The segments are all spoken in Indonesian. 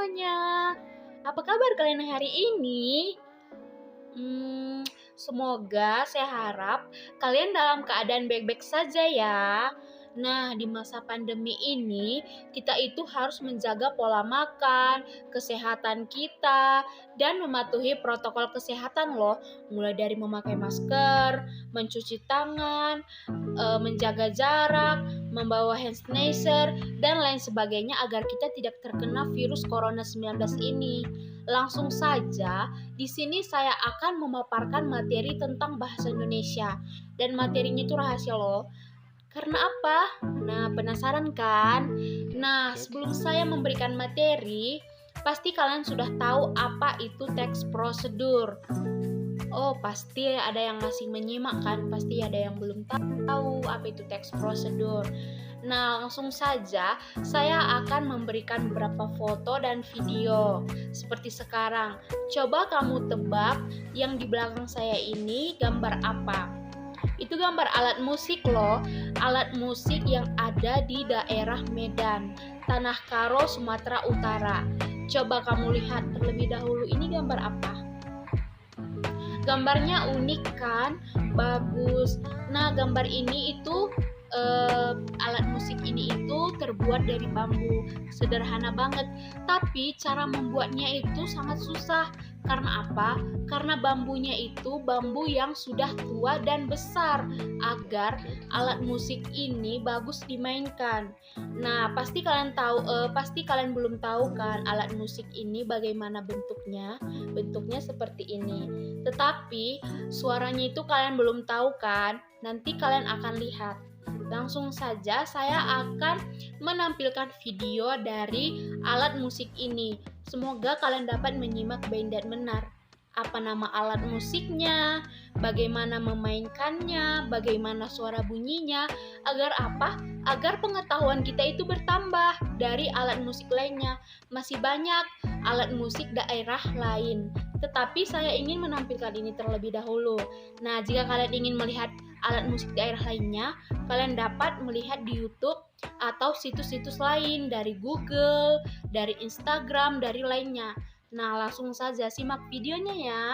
semuanya. Apa kabar kalian hari ini? Semoga saya harap kalian dalam keadaan baik-baik saja ya. Nah, di masa pandemi ini kita itu harus menjaga pola makan, kesehatan kita, dan mematuhi protokol kesehatan loh. Mulai dari memakai masker, mencuci tangan, menjaga jarak, membawa hand sanitizer, dan lain sebagainya agar kita tidak terkena virus Corona 19 ini. Langsung saja, di sini saya akan memaparkan materi tentang bahasa Indonesia. Dan materinya itu rahasia loh. Karena apa? Nah, penasaran kan? Nah, sebelum saya memberikan materi, pasti kalian sudah tahu apa itu teks prosedur. Oh, pasti ada yang masih menyimak kan? Pasti ada yang belum tahu apa itu teks prosedur. Nah, langsung saja saya akan memberikan beberapa foto dan video seperti sekarang. Coba kamu tebak yang di belakang saya ini gambar apa? Itu gambar alat musik loh, alat musik yang ada di daerah Medan, Tanah Karo, Sumatera Utara. Coba kamu lihat terlebih dahulu ini gambar apa? Gambarnya unik kan? Bagus. Nah, gambar ini itu alat musik ini itu terbuat dari bambu. Sederhana banget, tapi cara membuatnya itu sangat susah. Karena apa? Karena bambunya itu bambu yang sudah tua dan besar agar alat musik ini bagus dimainkan. Nah, pasti kalian tahu, pasti kalian belum tahu kan alat musik ini bagaimana bentuknya? Bentuknya seperti ini. Tetapi suaranya itu kalian belum tahu kan? Nanti kalian akan lihat. Langsung saja saya akan menampilkan video dari alat musik ini. Semoga kalian dapat menyimak baik dan benar. Apa nama alat musiknya, bagaimana memainkannya, bagaimana suara bunyinya, agar apa? Agar pengetahuan kita itu bertambah dari alat musik lainnya. Masih banyak alat musik daerah lain, tetapi saya ingin menampilkan ini terlebih dahulu. Nah, jika kalian ingin melihat alat musik daerah lainnya, kalian dapat melihat di YouTube atau situs-situs lain dari Google, dari Instagram, dari lainnya. Nah, langsung saja simak videonya ya.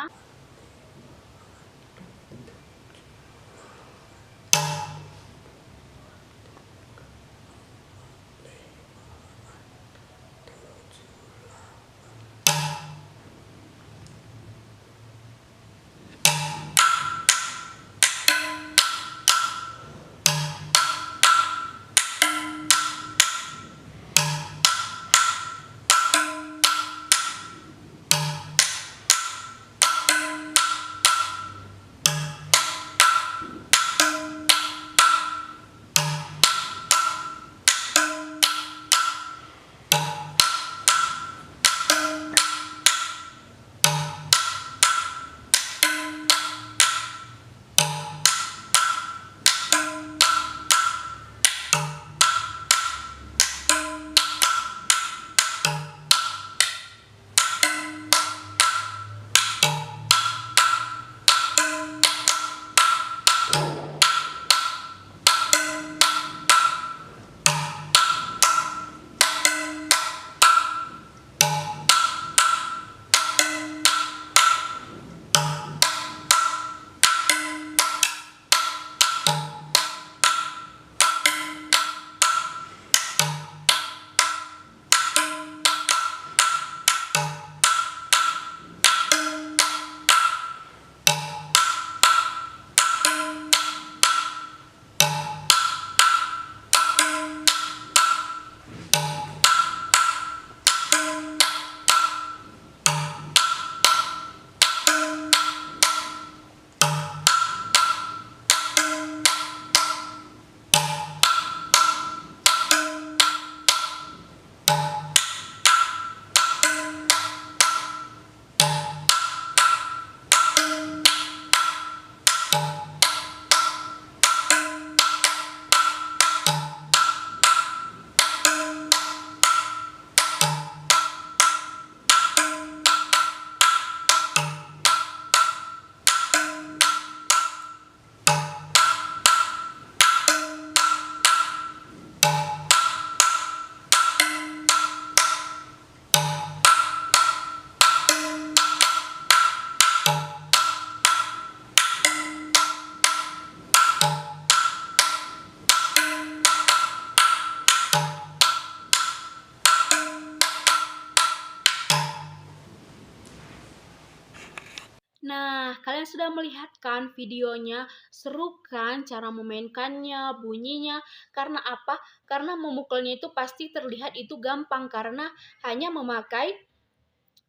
Nah, kalian sudah melihat kan videonya, seru kan cara memainkannya, bunyinya. Karena apa? Karena memukulnya itu pasti terlihat itu gampang karena hanya memakai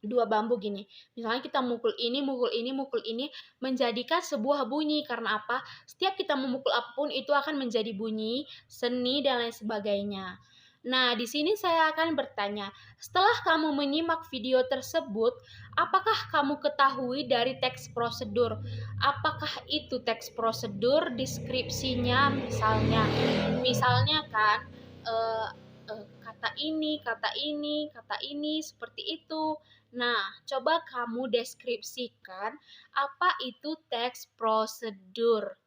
dua bambu gini. Misalnya kita mukul ini, mukul ini, mukul ini, menjadikan sebuah bunyi. Karena apa? Setiap kita memukul apapun itu akan menjadi bunyi, seni dan lain sebagainya. Nah, di sini saya akan bertanya, setelah kamu menyimak video tersebut, apakah kamu ketahui dari teks prosedur? Apakah itu teks prosedur, deskripsinya misalnya? Misalnya kan, kata ini, kata ini, kata ini, seperti itu. Nah, coba kamu deskripsikan apa itu teks prosedur.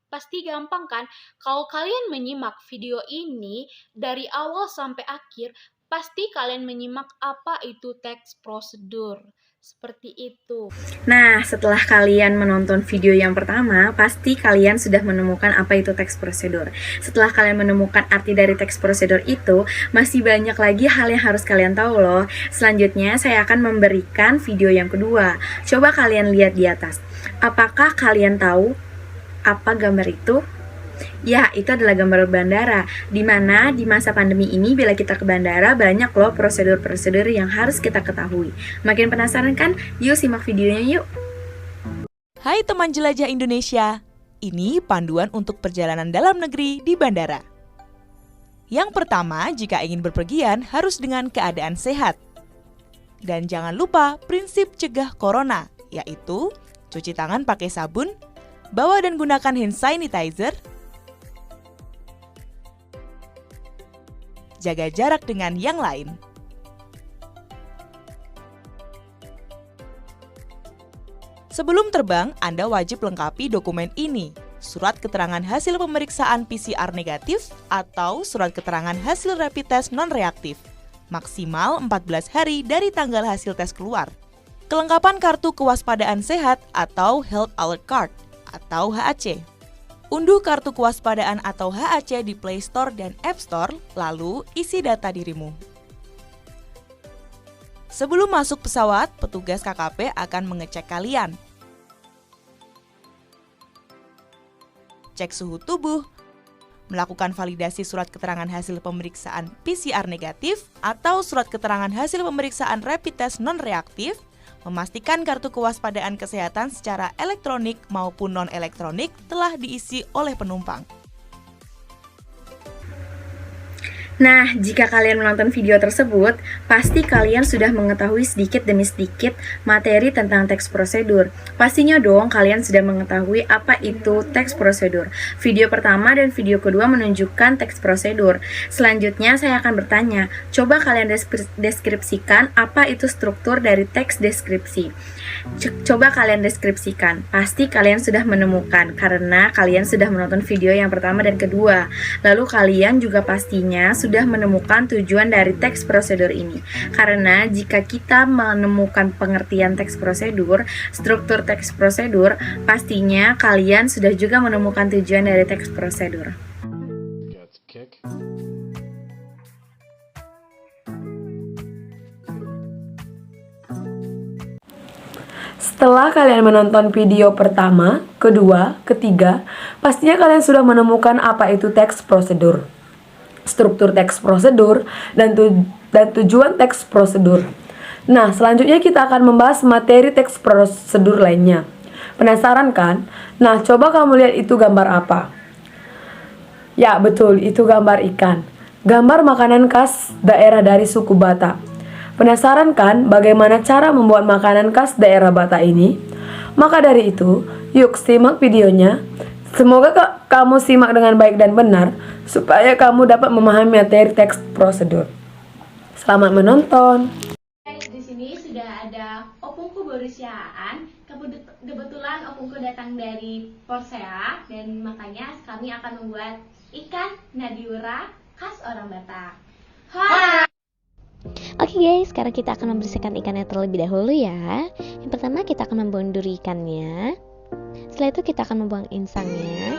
Pasti gampang kan? Kalau kalian menyimak video ini dari awal sampai akhir, pasti kalian menyimak apa itu teks prosedur. Seperti itu. Nah, setelah kalian menonton video yang pertama, pasti kalian sudah menemukan apa itu teks prosedur. Setelah kalian menemukan arti dari teks prosedur itu, masih banyak lagi hal yang harus kalian tahu loh. Selanjutnya, saya akan memberikan video yang kedua. Coba kalian lihat di atas. Apakah kalian tahu apa gambar itu? Ya, itu adalah gambar bandara, di mana di masa pandemi ini bila kita ke bandara banyak loh prosedur-prosedur yang harus kita ketahui. Makin penasaran kan? Yuk simak videonya yuk. Hai teman jelajah Indonesia, ini panduan untuk perjalanan dalam negeri di bandara. Yang pertama, jika ingin berpergian harus dengan keadaan sehat. Dan jangan lupa prinsip cegah corona, yaitu cuci tangan pakai sabun, bawa dan gunakan hand sanitizer, jaga jarak dengan yang lain. Sebelum terbang, Anda wajib lengkapi dokumen ini. Surat keterangan hasil pemeriksaan PCR negatif atau surat keterangan hasil rapid test non-reaktif. Maksimal 14 hari dari tanggal hasil tes keluar. Kelengkapan kartu kewaspadaan sehat atau Health Alert Card atau HAC. Unduh kartu kewaspadaan atau HAC di Play Store dan App Store, lalu isi data dirimu. Sebelum masuk pesawat, petugas KKP akan mengecek kalian. Cek suhu tubuh, melakukan validasi surat keterangan hasil pemeriksaan PCR negatif atau surat keterangan hasil pemeriksaan rapid test non-reaktif, memastikan kartu kewaspadaan kesehatan secara elektronik maupun non-elektronik telah diisi oleh penumpang. Nah, jika kalian menonton video tersebut, pasti kalian sudah mengetahui sedikit demi sedikit materi tentang teks prosedur. Pastinya dong kalian sudah mengetahui apa itu teks prosedur. Video pertama dan video kedua menunjukkan teks prosedur. Selanjutnya saya akan bertanya, coba kalian deskripsikan apa itu struktur dari teks deskripsi. Coba kalian deskripsikan. Pasti kalian sudah menemukan karena kalian sudah menonton video yang pertama dan kedua. Lalu kalian juga pastinya sudah menemukan tujuan dari teks prosedur ini. Karena jika kita menemukan pengertian teks prosedur, struktur teks prosedur, pastinya kalian sudah juga menemukan tujuan dari teks prosedur. Setelah kalian menonton video pertama, kedua, ketiga, pastinya kalian sudah menemukan apa itu teks prosedur, struktur teks prosedur, dan tujuan teks prosedur. Nah, selanjutnya kita akan membahas materi teks prosedur lainnya. Penasaran kan? Nah, coba kamu lihat itu gambar apa? Ya, betul, itu gambar ikan. Gambar makanan khas daerah dari suku Batak. Penasaran kan bagaimana cara membuat makanan khas daerah Batak ini? Maka dari itu, yuk simak videonya. Semoga kamu simak dengan baik dan benar supaya kamu dapat memahami materi teks prosedur. Selamat menonton. Di sini sudah ada opungku berusiaan. Kebetulan opungku datang dari Porsea dan makanya kami akan membuat ikan nadiura khas orang Batak. Hai. Oke guys, sekarang kita akan membersihkan ikannya terlebih dahulu ya. Yang pertama kita akan membonduri ikannya. Setelah itu kita akan membuang insangnya,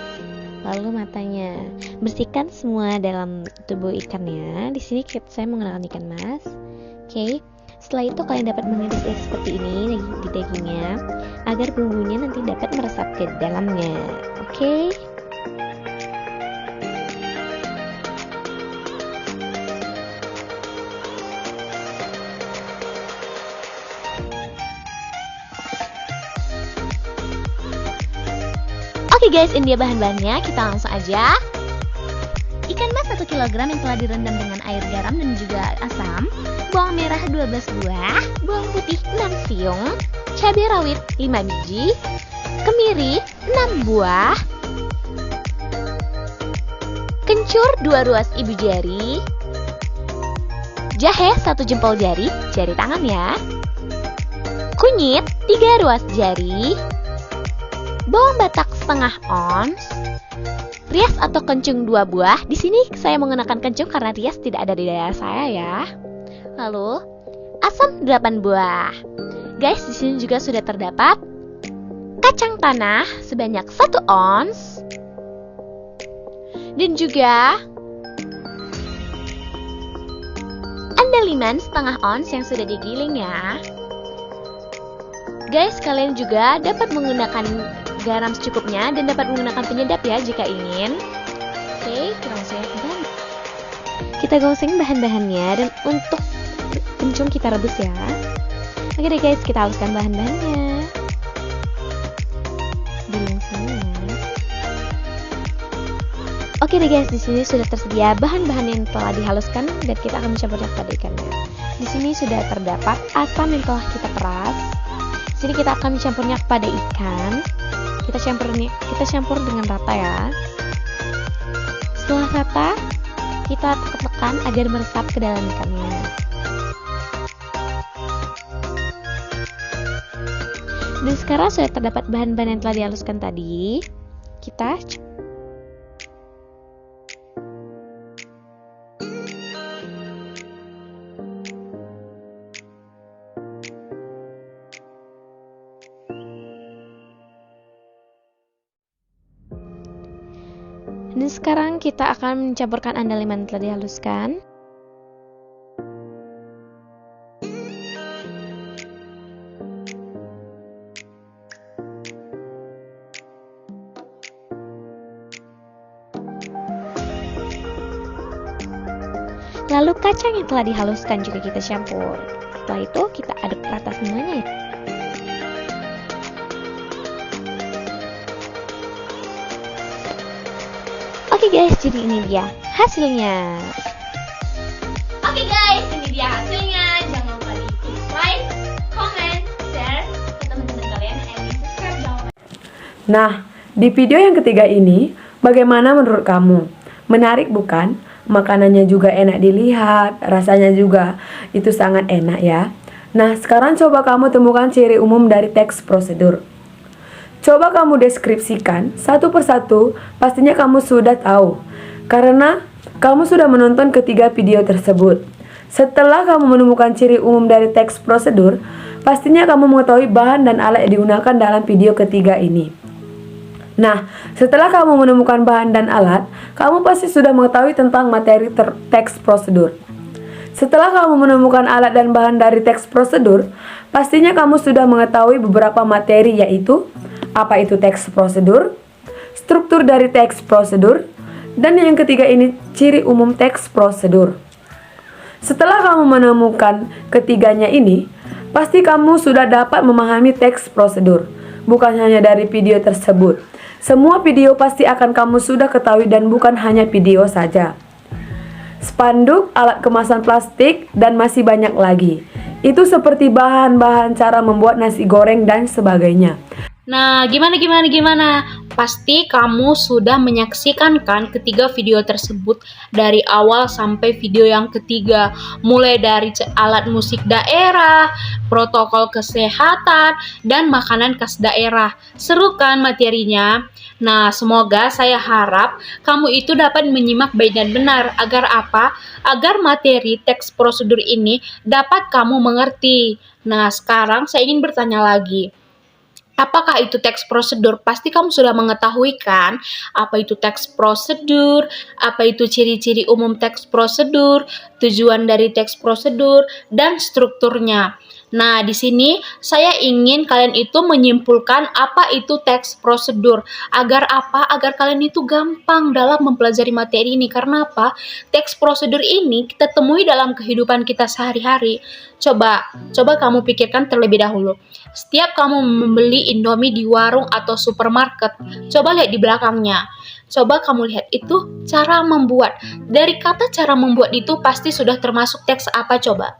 lalu matanya. Bersihkan semua dalam tubuh ikannya. Di sini saya menggunakan ikan mas. Oke. Setelah itu kalian dapat mengiris seperti ini di dagingnya agar bumbunya nanti dapat meresap ke dalamnya. Oke. Oke guys, ini dia bahan-bahannya. Kita langsung aja. Ikan mas 1 kg yang telah direndam dengan air, garam, dan juga asam. Bawang merah 12 buah. Bawang putih 6 siung. Cabai rawit 5 biji. Kemiri 6 buah. Kencur 2 ruas ibu jari. Jahe 1 jempol jari tangan ya. Kunyit 3 ruas jari. Bawang batak setengah ons. Rias atau kencung 2 buah. Di sini saya menggunakan kencung karena rias tidak ada di daerah saya ya. Lalu asam 8 buah. Guys, di sini juga sudah terdapat kacang tanah sebanyak 1 ons. Dan juga andaliman setengah ons yang sudah digiling ya. Guys, kalian juga dapat menggunakan garam secukupnya dan dapat menggunakan penyedap ya jika ingin. Oke, kita gongseng bahan-bahannya dan untuk kencung kita rebus ya. Oke deh guys, kita haluskan bahan-bahannya. Digongseng ya. Oke deh guys, di sini sudah tersedia bahan-bahan yang telah dihaluskan dan kita akan mencampurnya pada ikannya. Di sini sudah terdapat asam yang telah kita peras. Di sini kita akan mencampurnya kepada ikan. Kita campur dengan rata ya. Setelah rata, kita tekan agar meresap ke dalam ikannya. Dan sekarang sudah terdapat bahan-bahan yang telah dihaluskan tadi. Dan sekarang kita akan mencampurkan andaliman yang telah dihaluskan. Lalu kacang yang telah dihaluskan juga kita campur. Setelah itu kita aduk rata semuanya ya. Oke guys, jadi ini dia hasilnya. Oke guys, ini dia hasilnya. Jangan lupa di like, comment, share ke teman-teman kalian, and subscribe jangan lupa. Nah, di video yang ketiga ini, bagaimana menurut kamu? Menarik bukan? Makanannya juga enak dilihat, rasanya juga itu sangat enak ya. Nah, sekarang coba kamu temukan ciri umum dari teks prosedur. Coba kamu deskripsikan satu persatu, pastinya kamu sudah tahu. Karena kamu sudah menonton ketiga video tersebut. Setelah kamu menemukan ciri umum dari teks prosedur, pastinya kamu mengetahui bahan dan alat yang digunakan dalam video ketiga ini. Nah, setelah kamu menemukan bahan dan alat, kamu pasti sudah mengetahui tentang materi teks prosedur. Setelah kamu menemukan alat dan bahan dari teks prosedur, pastinya kamu sudah mengetahui beberapa materi, yaitu apa itu teks prosedur, struktur dari teks prosedur, dan yang ketiga ini ciri umum teks prosedur. Setelah kamu menemukan ketiganya ini, pasti kamu sudah dapat memahami teks prosedur. Bukan hanya dari video tersebut, semua video pasti akan kamu sudah ketahui dan bukan hanya video saja. Spanduk, alat kemasan plastik, dan masih banyak lagi. Itu seperti bahan-bahan cara membuat nasi goreng dan sebagainya. Nah, gimana? Pasti kamu sudah menyaksikan kan ketiga video tersebut dari awal sampai video yang ketiga. Mulai dari alat musik daerah, protokol kesehatan, dan makanan khas daerah. Seru kan materinya? Nah, semoga saya harap kamu itu dapat menyimak baik dan benar. Agar apa? Agar materi teks prosedur ini dapat kamu mengerti. Nah, sekarang saya ingin bertanya lagi. Apakah itu teks prosedur? Pasti kamu sudah mengetahui kan apa itu teks prosedur, apa itu ciri-ciri umum teks prosedur, tujuan dari teks prosedur, dan strukturnya. Nah, di sini saya ingin kalian itu menyimpulkan apa itu teks prosedur. Agar apa? Agar kalian itu gampang dalam mempelajari materi ini. Karena apa? Teks prosedur ini kita temui dalam kehidupan kita sehari-hari. Coba kamu pikirkan terlebih dahulu. Setiap kamu membeli Indomie di warung atau supermarket, coba lihat di belakangnya. Coba kamu lihat itu cara membuat. Dari kata cara membuat itu pasti sudah termasuk teks apa coba?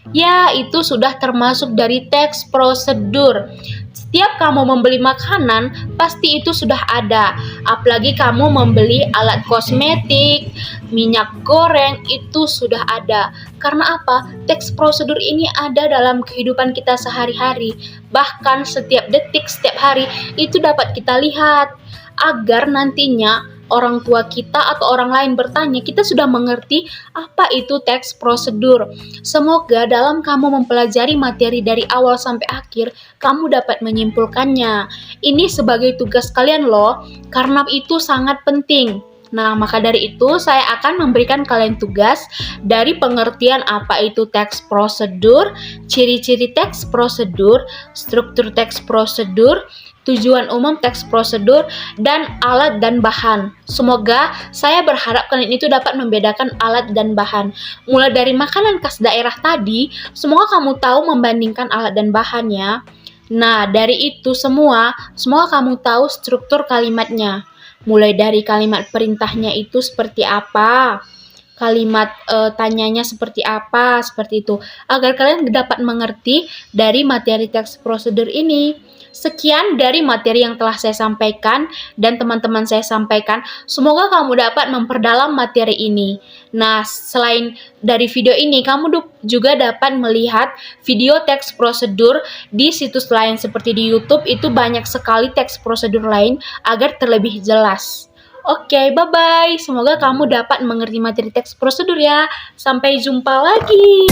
Ya, itu sudah termasuk dari teks prosedur. Setiap kamu membeli makanan, pasti itu sudah ada. Apalagi kamu membeli alat kosmetik, minyak goreng, itu sudah ada. Karena apa? Teks prosedur ini ada dalam kehidupan kita sehari-hari. Bahkan setiap detik, setiap hari, itu dapat kita lihat. Agar nantinya orang tua kita atau orang lain bertanya, kita sudah mengerti apa itu teks prosedur. Semoga dalam kamu mempelajari materi dari awal sampai akhir, kamu dapat menyimpulkannya. Ini sebagai tugas kalian loh, karena itu sangat penting. Nah, maka dari itu saya akan memberikan kalian tugas dari pengertian apa itu teks prosedur, ciri-ciri teks prosedur, struktur teks prosedur, tujuan umum teks prosedur, dan alat dan bahan. Semoga saya berharap kalian itu dapat membedakan alat dan bahan. Mulai dari makanan khas daerah tadi, semoga kamu tahu membandingkan alat dan bahannya. Nah, dari itu semua kamu tahu struktur kalimatnya. Mulai dari kalimat perintahnya itu seperti apa, kalimat tanyanya seperti apa, seperti itu. Agar kalian dapat mengerti dari materi teks prosedur ini. Sekian dari materi yang telah saya sampaikan dan teman-teman saya sampaikan. Semoga kamu dapat memperdalam materi ini. Nah, selain dari video ini, kamu juga dapat melihat video teks prosedur di situs lain seperti di YouTube. Itu banyak sekali teks prosedur lain agar terlebih jelas. Oke, bye-bye. Semoga kamu dapat mengerti materi teks prosedur ya. Sampai jumpa lagi.